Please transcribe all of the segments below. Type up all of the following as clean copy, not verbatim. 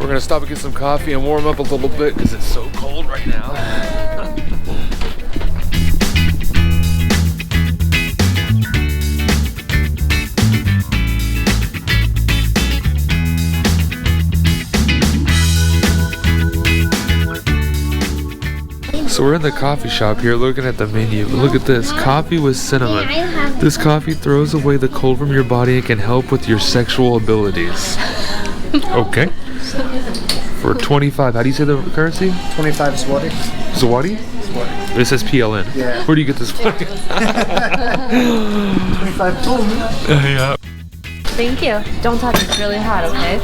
We're gonna stop and get some coffee and warm up a little bit because it's so cold right now. So we're in the coffee shop here looking at the menu. Look at this, coffee with cinnamon. This coffee throws away the cold from your body and can help with your sexual abilities. Okay. For 25, how do you say the currency? 25 Swati. Zawadi? Swati. It says PLN. Yeah. Where do you get this from? 25 told me. Yeah. Thank you. Don't touch, it's really hot, okay?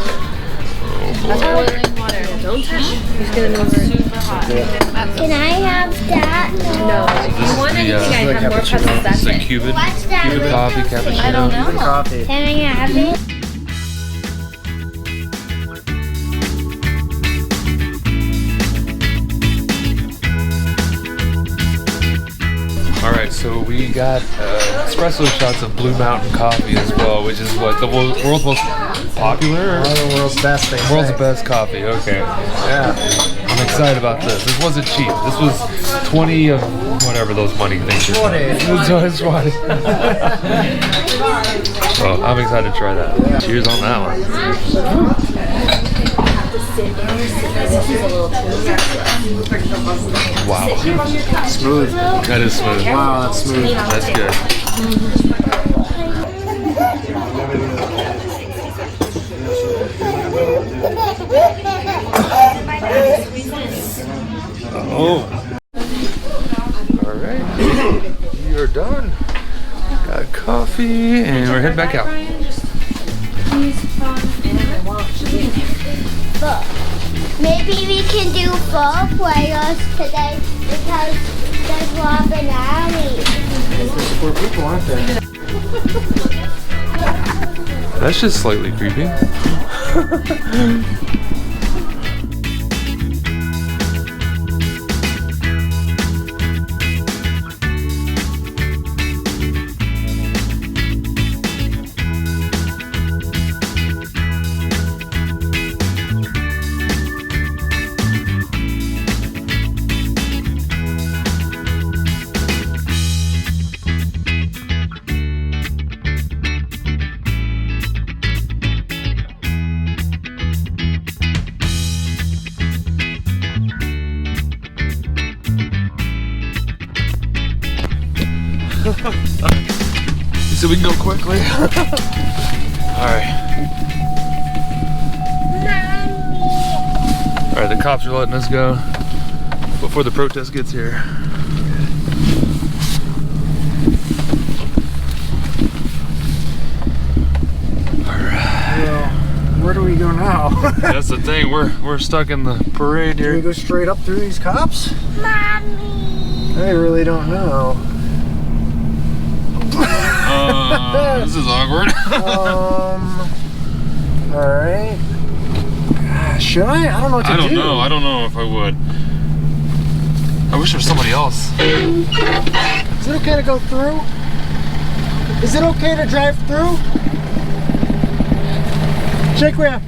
That's boiling water. Don't touch. He's gonna know it's super hot. Can I have that? No. If you want anything, I have more cups of that. This is a Cuban coffee, cappuccino. I don't know. Coffee. Can I have it? Alright, so we got espresso shots of Blue Mountain coffee as well, which is what, the world's most popular? One of the world's best things. World's best coffee, okay. Yeah. I'm excited about this. This wasn't cheap. This was 20 of whatever those money things are. 20. So I'm excited to try that. Yeah. Cheers on that one. Wow. Smooth. That is smooth. Wow, that's smooth. That's good. Oh. All right. We are done. Got coffee and we're heading back out. Maybe we can do 4 players today because there's Rob and Allie. There's 4 people, aren't there? That's just slightly creepy. So we can go quickly. Alright. Alright, the cops are letting us go before the protest gets here. Alright. Well, where do we go now? That's the thing, we're stuck in the parade Do we here. go straight up through these cops? Mommy. I really don't know. This is awkward. Alright. Should I? I don't know what to do. I don't know if I would. I wish there was somebody else. Is it okay to go through? Is it okay to drive through? Shake wheel.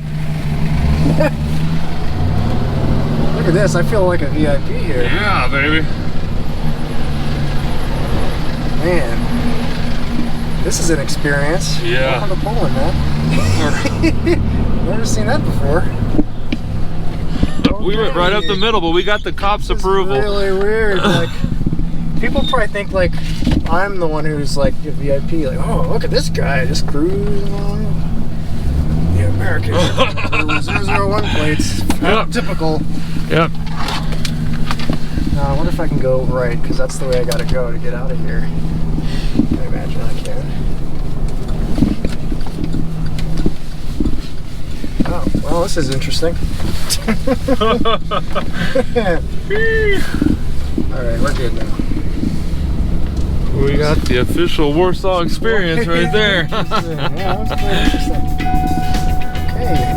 Look at this, I feel like a VIP here. Yeah, baby. Man, this is an experience. Yeah. Welcome to Poland, man. Never seen that before. We went right up the middle, but we got the cops' approval. It's really weird. Like, people probably think like I'm the one who's like a VIP. Like, oh, look at this guy just cruising along. The American 001 plates. Yep. Typical. Yep. I wonder if I can go right, because that's the way I gotta go to get out of here. I imagine I can. Oh, well, this is interesting. Alright, we're good now. We got the official Warsaw experience right there. Yeah, that's pretty interesting. Okay.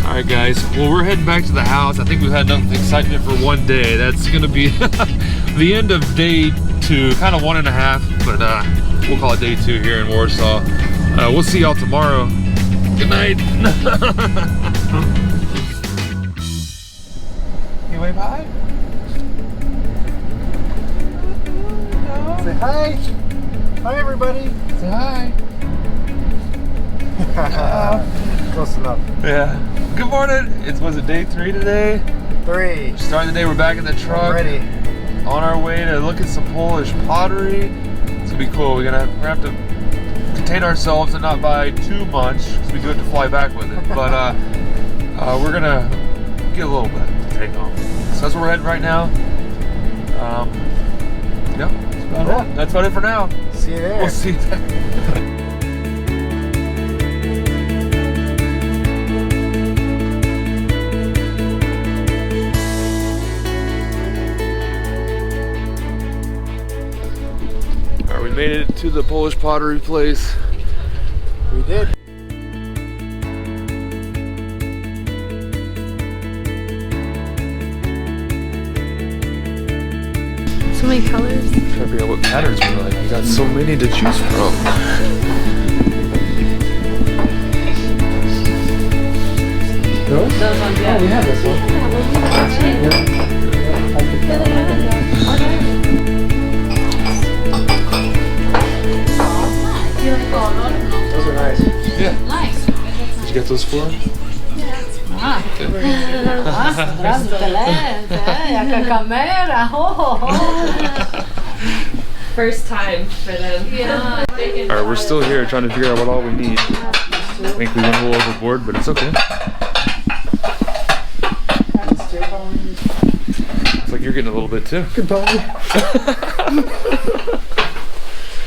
Alright guys, well we're heading back to the house. I think we've had enough excitement for one day. That's gonna be the end of day 2, kind of 1.5, but we'll call it day 2 here in Warsaw. We'll see y'all tomorrow. Good night. You wave hi? Say hi. Hi, everybody. Say hi. Close enough. Yeah. Good morning. Was it day 3 today? 3. Starting the day, we're back in the truck. Ready. On our way to look at some Polish pottery. It's gonna be cool. We're gonna have to contain ourselves and not buy too much because we do have to fly back with it. But we're gonna get a little bit to take home. So that's where we're heading right now. Yeah, that's about it for now. See you there. We'll see you there. Alright, we made it to the Polish pottery place. We did. So many colors. I'm trying to figure out what patterns we like. We got so many to choose from. Those? Those ones, yeah. Oh, we have this one. Those are nice. Yeah. Nice. Did you get those for him? Jaka kamera, First time for them. Yeah. Alright, we're still here trying to figure out what all we need. I think we went a little overboard, but it's okay. It's like you're getting a little bit too. Goodbye.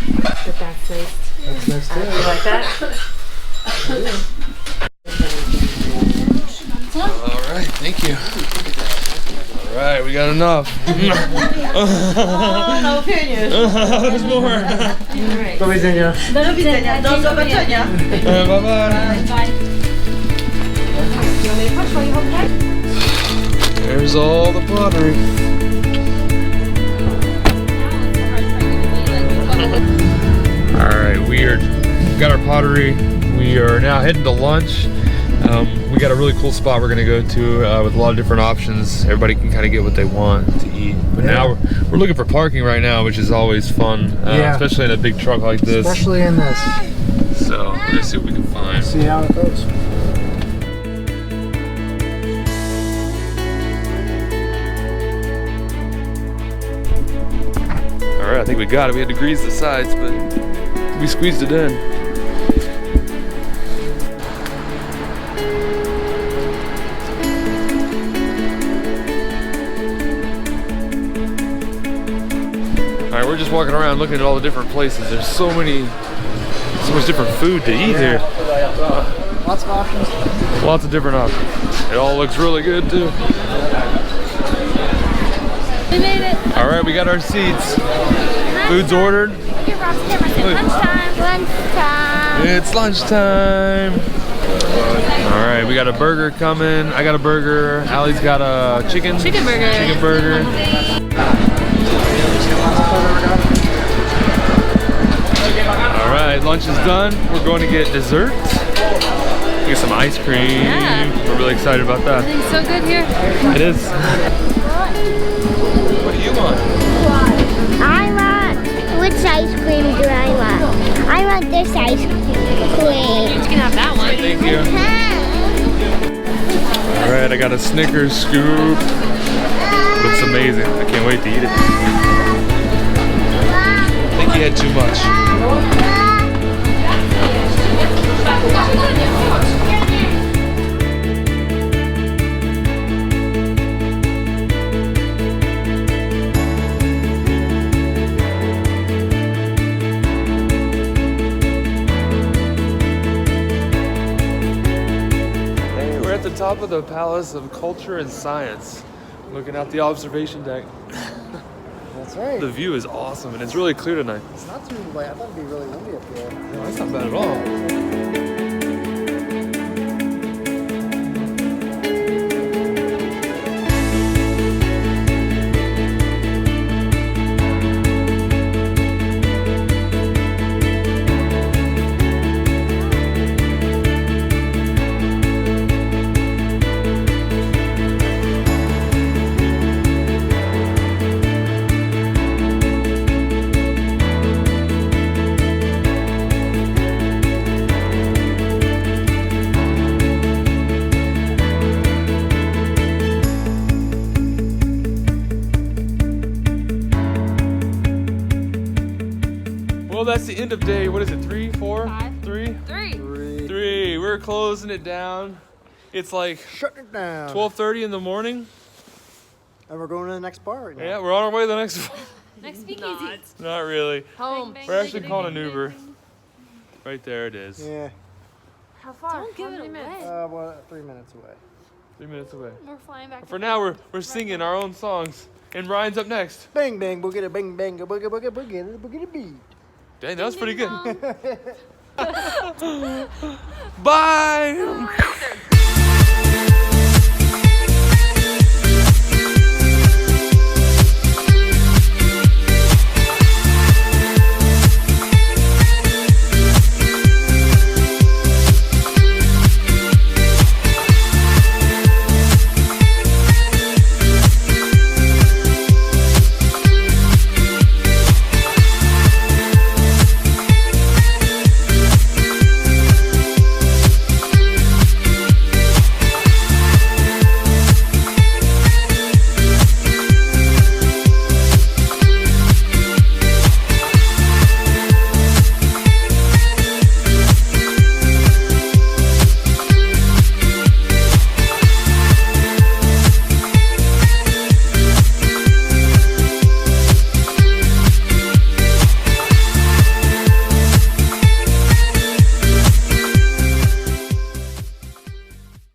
But that's nice. That's nice too. You like that? Alright, thank you. Alright, we got enough. No opinion. There's more. Alright. Do widzenia. Do widzenia. Do zobaczenia. Bye bye. There's all the pottery. Alright, we got our pottery. We are now heading to lunch. We got a really cool spot we're gonna go to with a lot of different options. Everybody can kind of get what they want to eat. But now we're looking for parking right now, which is always fun, especially in a big truck like this. Especially in this. So let's see what we can find. See how it goes. All right, I think we got it. We had to grease the sides, but we squeezed it in. Alright, we're just walking around looking at all the different places. There's so much different food to eat here. Lots of options. Lots of different options. It all looks really good too. We made it. Alright, we got our seats. Food's ordered. Here, Ross, camera. Say lunchtime. Lunchtime. It's lunchtime. Alright, we got a burger coming. I got a burger. Allie's got a chicken burger. Chicken burger. Alright, lunch is done. We're going to get dessert. Get some ice cream. Yeah. We're really excited about that. Everything's so good here. It is. What do you want? I want. Which ice cream do I want? I want this ice cream. You can have that one. Thank you. Alright, I got a Snickers scoop. Looks amazing. I can't wait to eat it. I think you had too much. Hey, we're at the top of the Palace of Culture and Science, looking out the observation deck. That's right. The view is awesome, and it's really clear tonight. It's not too late. I thought it'd be really windy up here. No, that's not bad at all. that's the end of day. What is it? 3, 4, 5, 3? 3. We're closing it down. It's like Shutting it down. 12:30 in the morning. And we're going to the next bar right now. Yeah, we're on our way to the next one. Next speakeasy. Not really. Home. We're actually calling an Uber. Right there it is. Yeah. How far? Don't give it away. Well, 3 minutes away. 3 minutes away. We're flying back. For now, we're singing our own songs. And Ryan's up next. Bang, bang, boogie, bang, bang, boogie, boogie, boogie, boogie, beat. Dang, that was pretty good. Bye!